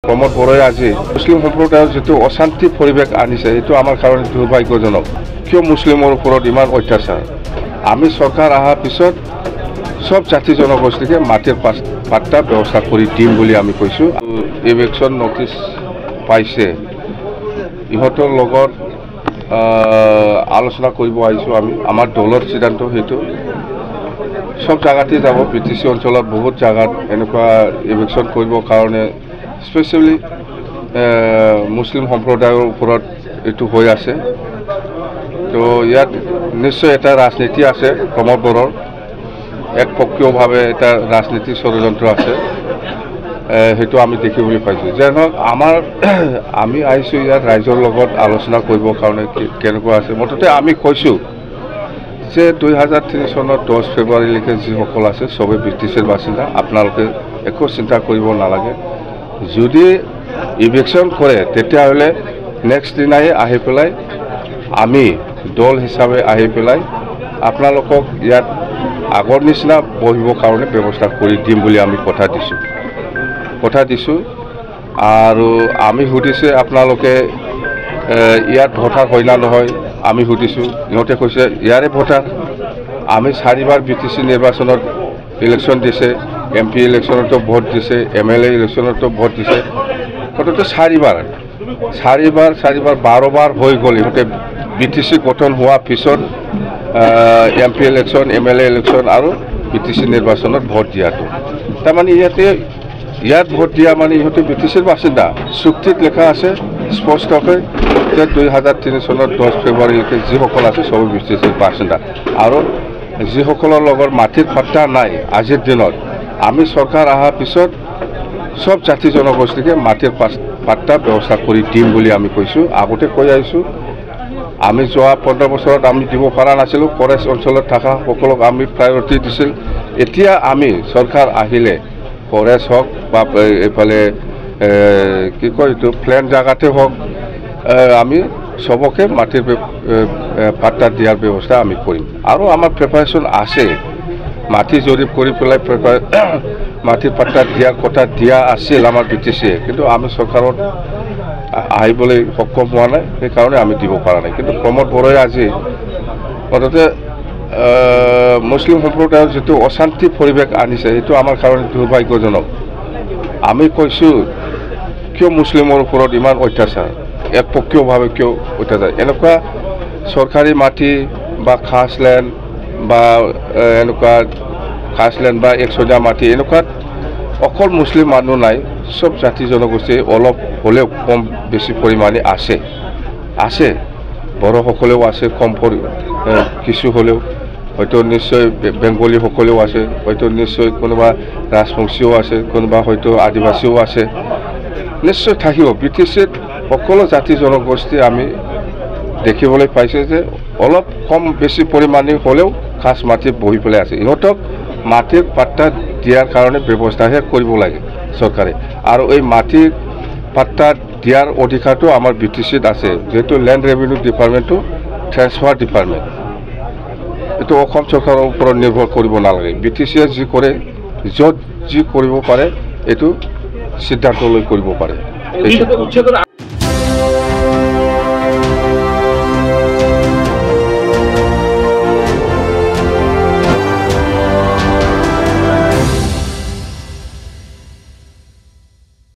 প্ৰমোদ বৰাই আজি মুছলিম সম্প্ৰদায়ৰ যেটো অশান্তি পৰিৱেশ আনিছে এটো আমাৰ কাৰণে দুৰ্ভাগ্যজনক কিয় মুছলিমৰ ওপৰত ইমান অত্যাচাৰ আমি চৰকাৰ আহাৰ পিছত সব জাতি জনগোষ্ঠীকে মাটিৰ পাট্টা ব্যৱস্থা কৰি দিম বুলি আমি কৈছো ইলেকশ্যন নোটিছ পাইছে ইহঁতৰ লগত আলোচনা কৰিব আহিছো আমি আমাৰ দলৰ সিদ্ধান্ত হেতু সব জায়গাতে যাব বিটিসি অঞ্চলত বহুত জায়গাত এনেকুৱা ইলেকশ্যন কৰিবৰ কাৰণে স্পেশালি মুছলিম সম্প্ৰদায়ৰ ওপৰত এটো হৈ আছে তো ইয়াত নিশ্চয় এটা ৰাজনীতি আছে প্ৰমোদ বৰৰ একপক্ষীয়ভাৱে এটা ৰাজনীতি ষড়যন্ত্ৰ আছে হেতু আমি দেখিবলৈ পাইছো যেন আমি আইছো ইয়াত ৰাইজৰ লগত আলোচনা কৰিবৰ কাৰণে কেনেকুৱা আছে মততে আমি কৈছো যে 2003 চনৰ 10 ফেব্ৰুৱাৰীলৈকে যিসকল আছে সবে ব্ৰিটিছৰ বাসিন্দা আপোনালোকে একো চিন্তা কৰিব নালাগে যদি ইলেকশ্যন কৰে তেতিয়াহলে নেক্সট দিনাই আহি পেলাই আমি দল হিচাপে আহি পেলাই আপোনালোকক ইয়াত আগৰ নিচিনা বহিবৰ কাৰণে ব্যৱস্থা কৰি দিম বুলি আমি কথা দিছো আৰু আমি সুধিছে আপোনালোকে ইয়াত ভোটাৰ হয় না নহয় আমি সুধিছো ইহঁতে কৈছে ইয়াৰে ভোটাৰ আমি 4বাৰ বিটিসি নিৰ্বাচনত ইলেকশ্যন দিছে এমপি ইলেকশ্যনতো ভোট দিছে এমএলএ ইলেকশ্যনতো ভোট দিছে কততে 4বাৰ 12 বাৰ হৈ গ'ল ইহঁতে বিটিসি গঠন হোৱা পিছত এমপি ইলেকশ্যন এমএলএ ইলেকশ্যন আৰু বিটিসি নিৰ্বাচনত ভোট দিয়াটো তাৰমানে ইয়াত ভোট দিয়া মানে ইহঁতে ব্ৰিটিছৰ বাসিন্দা চুক্তিত লেখা আছে স্পষ্টকৈ যে 2003 চনৰ 10 ফেব্ৰুৱাৰীলৈকে যিসকল আছে সবে ব্ৰিটিছৰ বাসিন্দা আৰু যিসকলৰ লগত মাটিৰ পাট্টা নাই আজিৰ দিনত আমি চৰকাৰ আহাৰ পিছত সব জাতি জনগোষ্ঠীকে মাটিৰ পাট্টা ব্যৱস্থা কৰি দিম বুলি আমি কৈছো আগতে কৈ আহিছো আমি যোৱা 15 বছৰত আমি দিব পৰা নাছিলো ফৰেষ্ট অঞ্চলত থকা সকলক আমি প্ৰায়োৰিটি দিছিল এতিয়া আমি চৰকাৰ আহিলে ফৰেষ্ট হওক বা এফালে কি কয় এইটো প্লেন জায়গাতে হওক আমি সবকে মাটিৰ পাট্টা দিয়াৰ ব্যৱস্থা আমি কৰিম আৰু আমাৰ প্ৰিপাৰেচন আছে মাটি জৰীপ কৰি পেলাই মাটিৰ পাট্টা দিয়াৰ কথা দিয়া আছিল আমাৰ ব্ৰিটিছে কিন্তু আমি চৰকাৰত আহিবলৈ সক্ষম হোৱা নাই সেইকাৰণে আমি দিব পৰা নাই কিন্তু প্ৰমোদ বৰাই আজি মততে মুছলিম সম্প্ৰদায়ৰ যেটো অশান্তি পৰিৱেশ আনিছে এটো আমাৰ কাৰণে দুৰ্ভাগ্যজনক আমি কৈছো কিয় মুছলিমৰ ওপৰত ইমান অত্যাচাৰ একপক্ষীয়ভাৱে কিয় অত্যাচাৰ এনেকুৱা চৰকাৰী মাটি বা খাস লেণ্ড বা এনেকুৱা খাস লেণ্ড বা একচনীয়া মাটি এনেকুৱা অকল মুছলিম মানুহ নাই সব জাতি জনগোষ্ঠী অলপ হলেও কম বেছি পৰিমাণে আছে বড়সকলেও আছে কম কিছু হলেও হয়তো নিশ্চয় বেংগলী সকলেও আছে হয়তো নিশ্চয় কোনোবা ৰাজবংশীও আছে কোনোবা হয়তো আদিবাসীও আছে নিশ্চয় থাকিব ব্ৰিটিছত সকলো জাতি জনগোষ্ঠী আমি দেখিবলৈ পাইছে যে অলপ কম বেছি পৰিমাণে হলেও খাস মাটি বহি পেলাই আছে ইহঁতক মাটিৰ পাট্টা দিয়াৰ কাৰণে ব্যৱস্থাহে কৰিব লাগে চৰকাৰে আৰু এই মাটিৰ পাট্টা দিয়াৰ অধিকাৰটো আমাৰ ব্ৰিটিছত আছে যেটো ল্যান্ড ৰেভিনিউ ডিপাৰ্টমেণ্টটো ট্ৰান্সফাৰ ডিপাৰ্টমেণ্ট এটো অসম চৰকাৰৰ ওপৰত নিৰ্ভৰ কৰিব নালাগে ব্ৰিটিছে যি কৰে য'ত যি কৰিব পাৰে এটো সিদ্ধান্ত লৈ কৰিব পাৰে